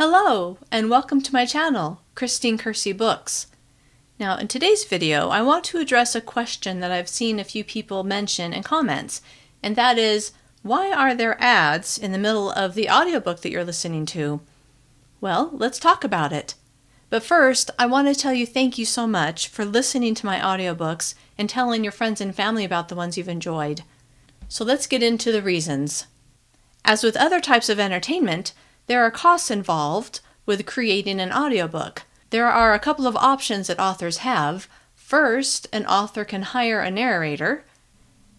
Hello, and welcome to my channel, Christine Kersey Books. Now, in today's video, I want to address a question that I've seen a few people mention in comments, and that is, why are there ads in the middle of the audiobook that you're listening to? Well, let's talk about it. But first, I want to tell you thank you so much for listening to my audiobooks and telling your friends and family about the ones you've enjoyed. So let's get into the reasons. As with other types of entertainment, there are costs involved with creating an audiobook. There are a couple of options that authors have. First, an author can hire a narrator.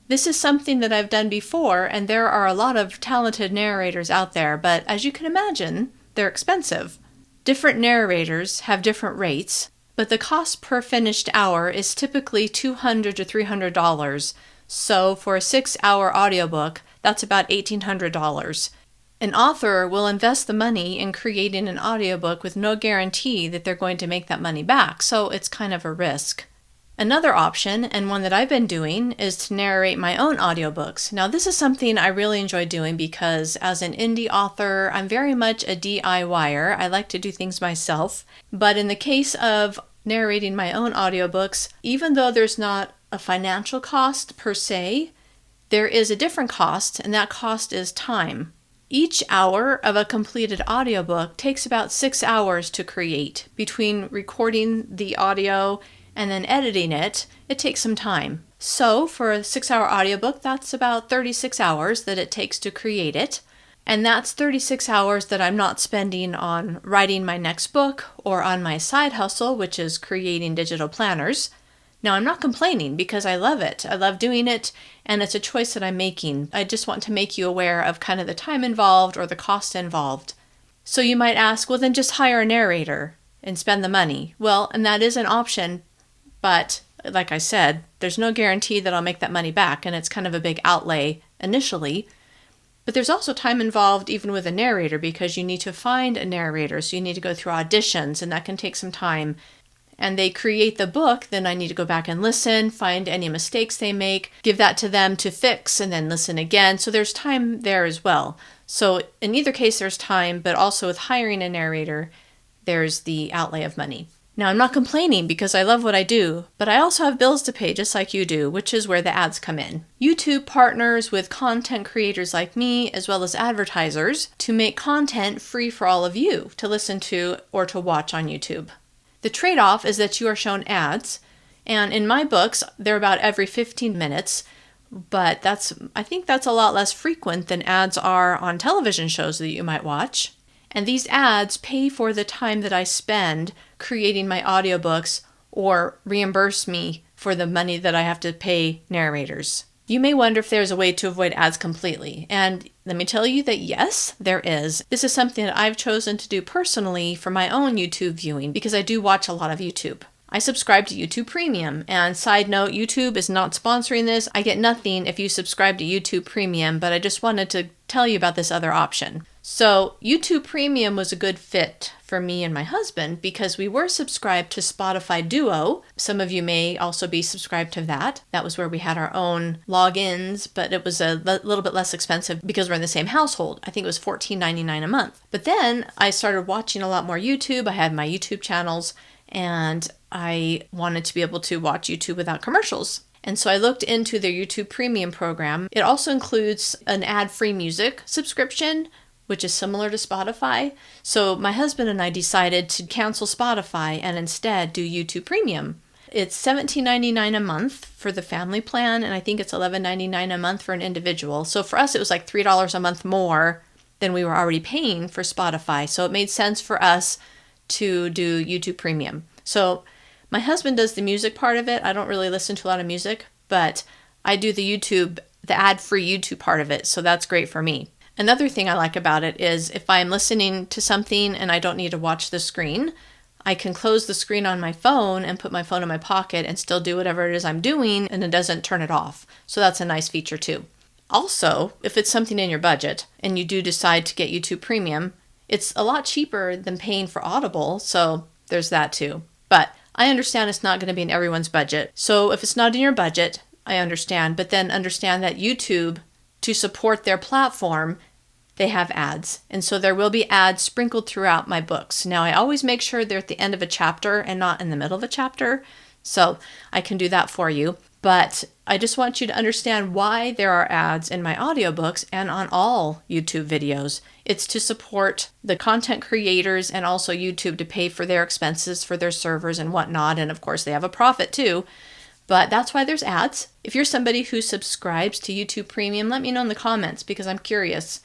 This is something that I've done before, and there are a lot of talented narrators out there, but as you can imagine, they're expensive. Different narrators have different rates, but the cost per finished hour is typically $200 to $300. So for a 6-hour audiobook, that's about $1,800. An author will invest the money in creating an audiobook with no guarantee that they're going to make that money back, so it's kind of a risk. Another option, and one that I've been doing, is to narrate my own audiobooks. Now, this is something I really enjoy doing because as an indie author, I'm very much a DIYer. I like to do things myself. But in the case of narrating my own audiobooks, even though there's not a financial cost per se, there is a different cost, and that cost is time. Each hour of a completed audiobook takes about 6 hours to create. Between recording the audio and then editing it, it takes some time. So for a 6-hour audiobook, that's about 36 hours that it takes to create it. And that's 36 hours that I'm not spending on writing my next book or on my side hustle, which is creating digital planners. Now, I'm not complaining because I love it. I love doing it, and it's a choice that I'm making. I just want to make you aware of kind of the time involved or the cost involved. So you might ask, well, then just hire a narrator and spend the money. Well, and that is an option, but like I said, there's no guarantee that I'll make that money back, and it's kind of a big outlay initially. But there's also time involved even with a narrator because you need to find a narrator, so you need to go through auditions, and that can take some time. And they create the book, then I need to go back and listen, find any mistakes they make, give that to them to fix, and then listen again. So there's time there as well. So in either case, there's time, but also with hiring a narrator, there's the outlay of money. Now, I'm not complaining because I love what I do, but I also have bills to pay just like you do, which is where the ads come in. YouTube partners with content creators like me, as well as advertisers, to make content free for all of you to listen to or to watch on YouTube. The trade-off is that you are shown ads, and in my books, they're about every 15 minutes, but I think that's a lot less frequent than ads are on television shows that you might watch. And these ads pay for the time that I spend creating my audiobooks or reimburse me for the money that I have to pay narrators. You may wonder if there's a way to avoid ads completely, and let me tell you that yes, there is. This is something that I've chosen to do personally for my own YouTube viewing because I do watch a lot of YouTube. I subscribe to YouTube Premium, and side note, YouTube is not sponsoring this. I get nothing if you subscribe to YouTube Premium, but I just wanted to tell you about this other option. So YouTube Premium was a good fit for me and my husband because we were subscribed to Spotify Duo. Some of you may also be subscribed to that. That was where we had our own logins, but it was a little bit less expensive because we're in the same household. I think it was $14.99 a month. But then I started watching a lot more YouTube. I had my YouTube channels, and I wanted to be able to watch YouTube without commercials. And so I looked into their YouTube Premium program. It also includes an ad-free music subscription, which is similar to Spotify. So my husband and I decided to cancel Spotify and instead do YouTube Premium. It's $17.99 a month for the family plan, and I think it's $11.99 a month for an individual. So for us, it was like $3 a month more than we were already paying for Spotify. So it made sense for us to do YouTube Premium. So my husband does the music part of it. I don't really listen to a lot of music, but I do the ad-free YouTube part of it. So that's great for me. Another thing I like about it is if I'm listening to something and I don't need to watch the screen, I can close the screen on my phone and put my phone in my pocket and still do whatever it is I'm doing, and it doesn't turn it off. So that's a nice feature too. Also, if it's something in your budget and you do decide to get YouTube Premium, it's a lot cheaper than paying for Audible, so there's that too. But I understand it's not going to be in everyone's budget. So if it's not in your budget, I understand, but then understand that YouTube, to support their platform, they have ads. And so there will be ads sprinkled throughout my books. Now, I always make sure they're at the end of a chapter and not in the middle of a chapter, so I can do that for you. But I just want you to understand why there are ads in my audiobooks and on all YouTube videos. It's to support the content creators and also YouTube to pay for their expenses for their servers and whatnot. And of course, they have a profit too. But that's why there's ads. If you're somebody who subscribes to YouTube Premium, let me know in the comments because I'm curious.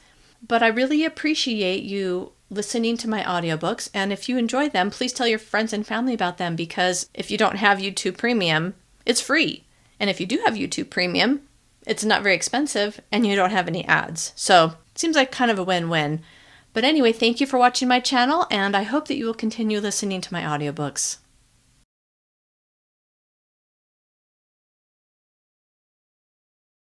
But I really appreciate you listening to my audiobooks. And if you enjoy them, please tell your friends and family about them, because if you don't have YouTube Premium, it's free. And if you do have YouTube Premium, it's not very expensive and you don't have any ads. So it seems like kind of a win-win. But anyway, thank you for watching my channel, and I hope that you will continue listening to my audiobooks.